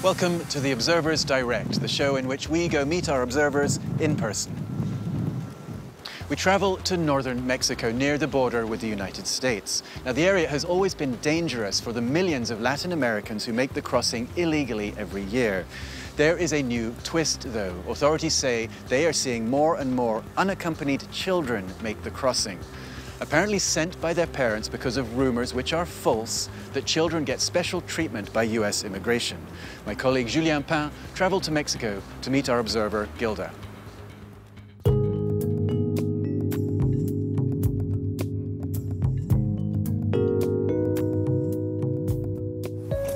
Welcome to the Observers Direct, the show in which we go meet our observers in person. We travel to northern Mexico, near the border with the United States. Now, the area has always been dangerous for the millions of Latin Americans who make the crossing illegally every year. There is a new twist, though. Authorities say they are seeing more and more unaccompanied children make the crossing, apparently sent by their parents because of rumours which are false that children get special treatment by US immigration. My colleague Julien Pain travelled to Mexico to meet our observer, Gilda.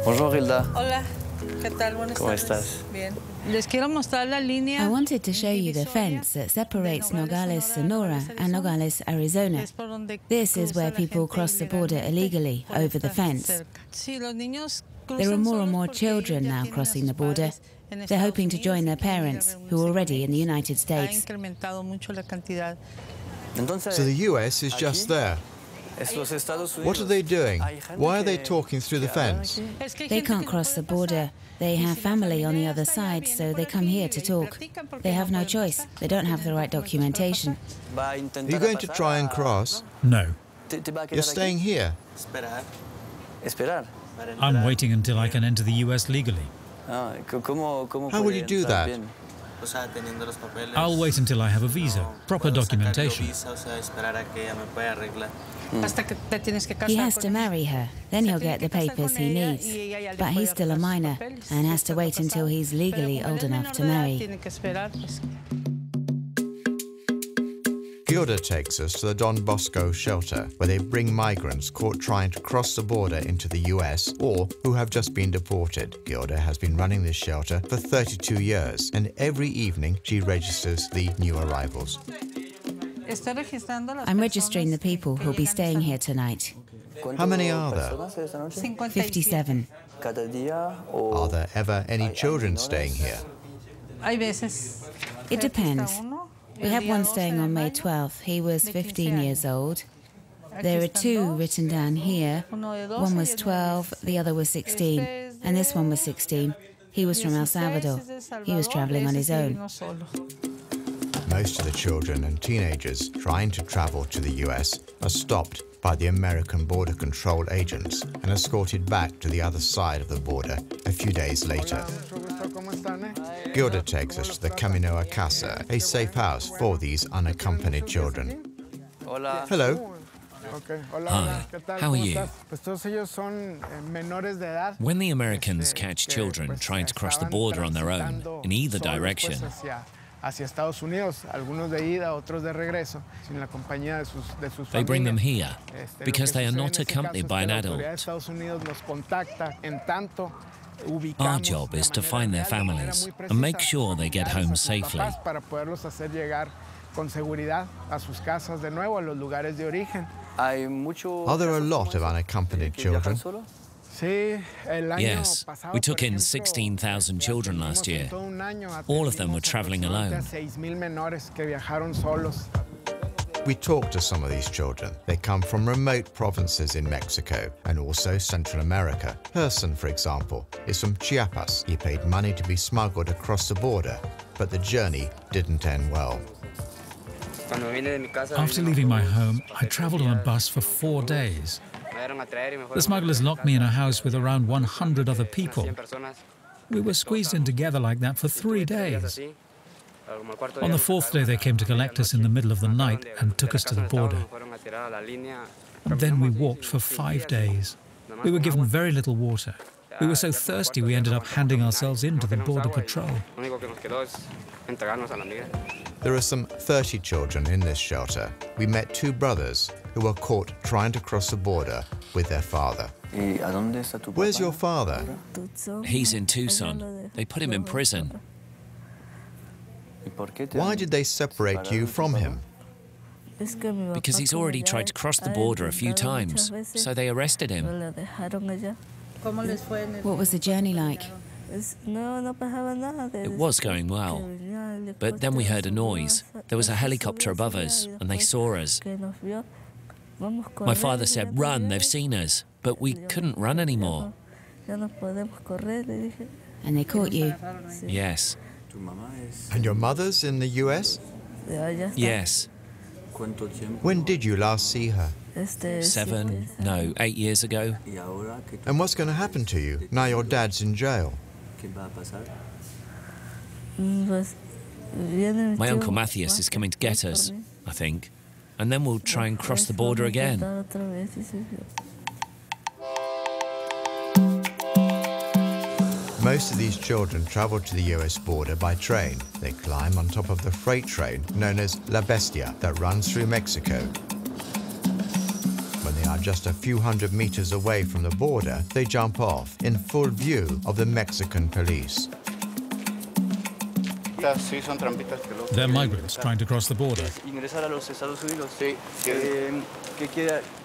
Bonjour, Gilda. Hola, ¿qué tal? Buenas ¿Cómo tardes. estás? Bien. Les quiero mostrar la línea. I wanted to show you the fence that separates Nogales, Sonora and Nogales, Arizona. This is where people cross the border illegally over the fence. There are more and more children now crossing the border. They're hoping to join their parents, who are already in the United States. So the US is just there. What are they doing? Why are they talking through the fence? They can't cross the border. They have family on the other side, so they come here to talk. They have no choice. They don't have the right documentation. Are you going to try and cross? No. You're staying here? I'm waiting until I can enter the US legally. How will you do that? I'll wait until I have a visa, proper documentation. He has to marry her, then he'll get the papers he needs. But he's still a minor and has to wait until he's legally old enough to marry. Gilda takes us to the Don Bosco shelter, where they bring migrants caught trying to cross the border into the US or who have just been deported. Gilda has been running this shelter for 32 years, and every evening she registers the new arrivals. I'm registering the people who'll be staying here tonight. How many are there? 57. Are there ever any children staying here? It depends. We have one staying on May 12th. He was 15 years old. There are two written down here. One was 12, the other was 16, and this one was 16. He was from El Salvador. He was traveling on his own. Most of the children and teenagers trying to travel to the US are stopped by the American border control agents and escorted back to the other side of the border a few days later. Gilda takes us to the Camino a Casa, a safe house for these unaccompanied children. Hello. Hi, how are you? When the Americans catch children trying to cross the border on their own, in either direction, they bring them here because they are not accompanied by an adult. Our job is to find their families and make sure they get home safely. Are there a lot of unaccompanied children? Yes, we took in 16,000 children last year. All of them were traveling alone. We talked to some of these children. They come from remote provinces in Mexico and also Central America. Person, for example, is from Chiapas. He paid money to be smuggled across the border, but the journey didn't end well. After leaving my home, I travelled on a bus for 4 days. The smugglers locked me in a house with around 100 other people. We were squeezed in together like that for 3 days. On the 4th day, they came to collect us in the middle of the night and took us to the border. And then we walked for 5 days. We were given very little water. We were so thirsty we ended up handing ourselves in to the border patrol. There are some 30 children in this shelter. We met 2 brothers who were caught trying to cross the border with their father. Where's your father? He's in Tucson. They put him in prison. Why did they separate you from him? Because he's already tried to cross the border a few times, so they arrested him. What was the journey like? It was going well, but then we heard a noise. There was a helicopter above us, and they saw us. My father said, "Run, they've seen us," but we couldn't run anymore. and they caught you. Yes. And your mother's in the US? Yes. When did you last see her? 8 years ago. And what's going to happen to you now your dad's in jail? My Uncle Matthias is coming to get us, I think. And then we'll try and cross the border again. Most of these children travel to the US border by train. They climb on top of the freight train known as La Bestia that runs through Mexico. When they are just a few hundred meters away from the border, they jump off in full view of the Mexican police. They're migrants trying to cross the border.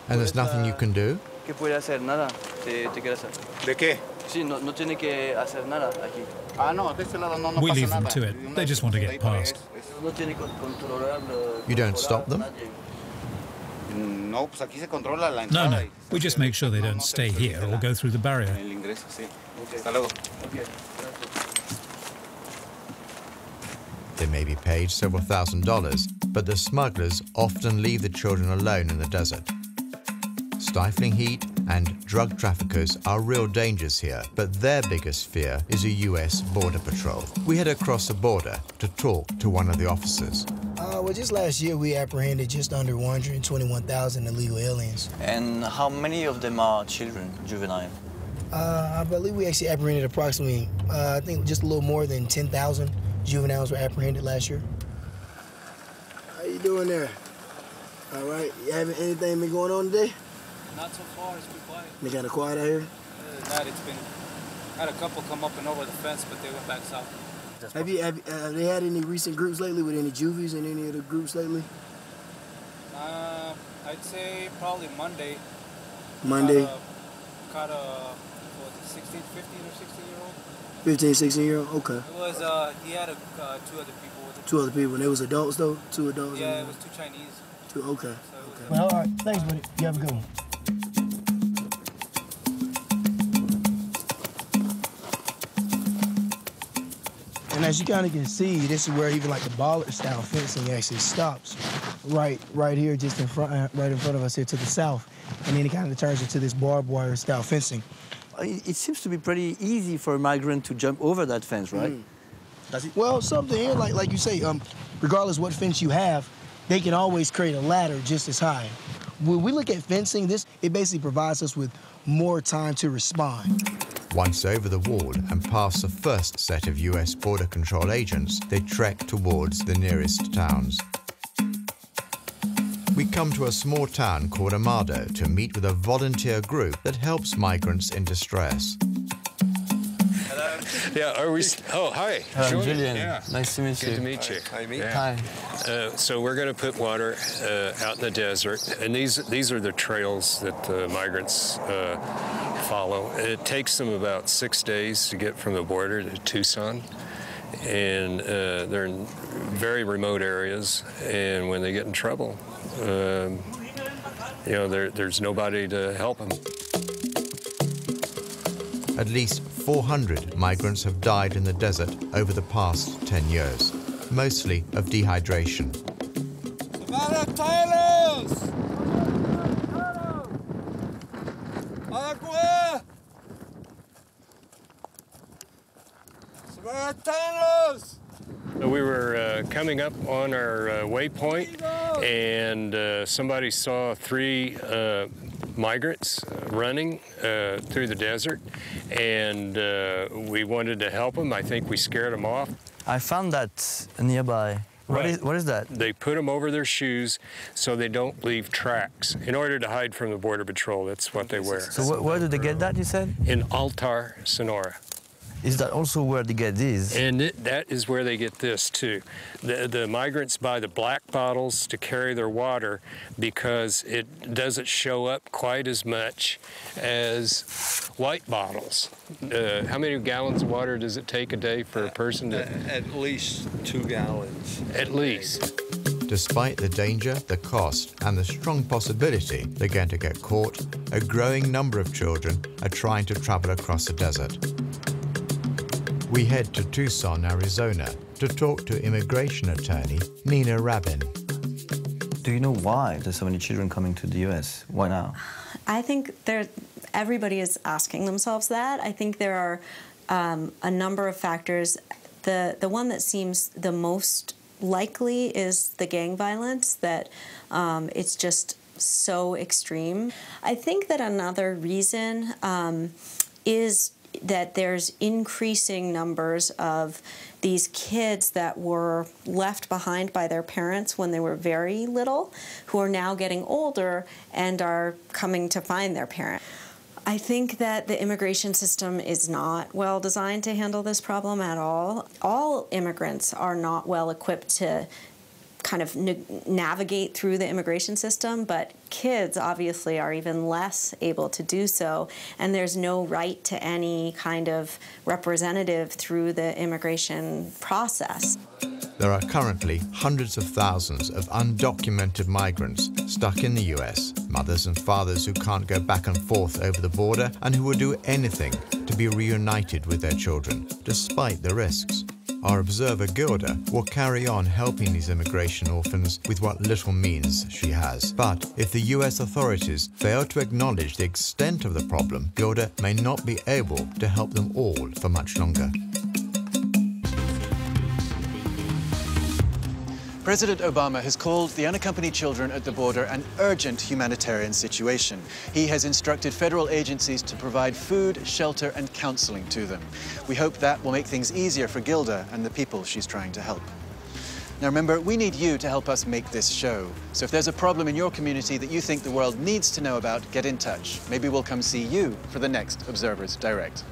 And there's nothing you can do? We leave them to it. They just want to get past. You don't stop them? No. We just make sure they don't stay here or go through the barrier. They may be paid several $1,000s, but the smugglers often leave the children alone in the desert. Stifling heat and drug traffickers are real dangers here, but their biggest fear is a US border patrol. We head across the border to talk to one of the officers. Well, just last year we apprehended just under 121,000 illegal aliens. And how many of them are children, juvenile? I believe we actually apprehended approximately, I think just a little more than 10,000 juveniles were apprehended last year. How you doing there? All right, you having anything been going on today? Not so far, it's been quiet. They kind of quiet out here? Had a couple come up and over the fence, but they went back south. Have they had any recent groups lately with any juvies in any of the groups lately? I'd say probably Monday. Monday? Caught a 16, 15 or 16-year-old. 15, 16-year-old? Okay. It was, he had two other people with him. 2 other people, and they was adults though? 2 adults? Yeah, it was 2 Chinese. 2, okay. So well, all right, thanks buddy. You have a good one. And as you kind of can see, this is where even like the bollard style fencing actually stops. Right here, just in front, right in front of us here to the south. And then it kind of turns into this barbed wire style fencing. It seems to be pretty easy for a migrant to jump over that fence, right? Does it? Well, something here, like you say, regardless what fence you have, they can always create a ladder just as high. When we look at fencing, it basically provides us with more time to respond. Once over the wall and past the first set of US border control agents, they trek towards the nearest towns. We come to a small town called Amado to meet with a volunteer group that helps migrants in distress. Yeah, oh, hi. Julien. Yeah. Nice to meet you. Good to meet you. Hi. So we're going to put water out in the desert, and these are the trails that the migrants follow. It takes them about 6 days to get from the border to Tucson, and they're in very remote areas, and when they get in trouble, there's nobody to help them. At least 400 migrants have died in the desert over the past 10 years, mostly of dehydration. We were coming up on our waypoint, and somebody saw 3 migrants running through the desert, and we wanted to help them. I think we scared them off. I found that nearby. Right. What is that? They put them over their shoes so they don't leave tracks. In order to hide from the Border Patrol, that's what they wear. So where did they get that, you said? In Altar, Sonora. Is that also where they get these? And that is where they get this, too. The migrants buy the black bottles to carry their water because it doesn't show up quite as much as white bottles. How many gallons of water does it take a day for a person to... At least 2 gallons. At least. Despite the danger, the cost, and the strong possibility they're going to get caught, a growing number of children are trying to travel across the desert. We head to Tucson, Arizona, to talk to immigration attorney Nina Rabin. Do you know why there's so many children coming to the US? Why now? I think everybody is asking themselves that. I think there are a number of factors. The one that seems the most likely is the gang violence, that it's just so extreme. I think that another reason is that there's increasing numbers of these kids that were left behind by their parents when they were very little, who are now getting older and are coming to find their parent. I think that the immigration system is not well designed to handle this problem at all. All immigrants are not well equipped to kind of navigate through the immigration system, but kids obviously are even less able to do so, and there's no right to any kind of representative through the immigration process. There are currently hundreds of thousands of undocumented migrants stuck in the US, mothers and fathers who can't go back and forth over the border and who would do anything to be reunited with their children, despite the risks. Our observer Gilda will carry on helping these immigration orphans with what little means she has. But if the US authorities fail to acknowledge the extent of the problem, Gilda may not be able to help them all for much longer. President Obama has called the unaccompanied children at the border an urgent humanitarian situation. He has instructed federal agencies to provide food, shelter, and counseling to them. We hope that will make things easier for Gilda and the people she's trying to help. Now remember, we need you to help us make this show. So if there's a problem in your community that you think the world needs to know about, get in touch. Maybe we'll come see you for the next Observers Direct.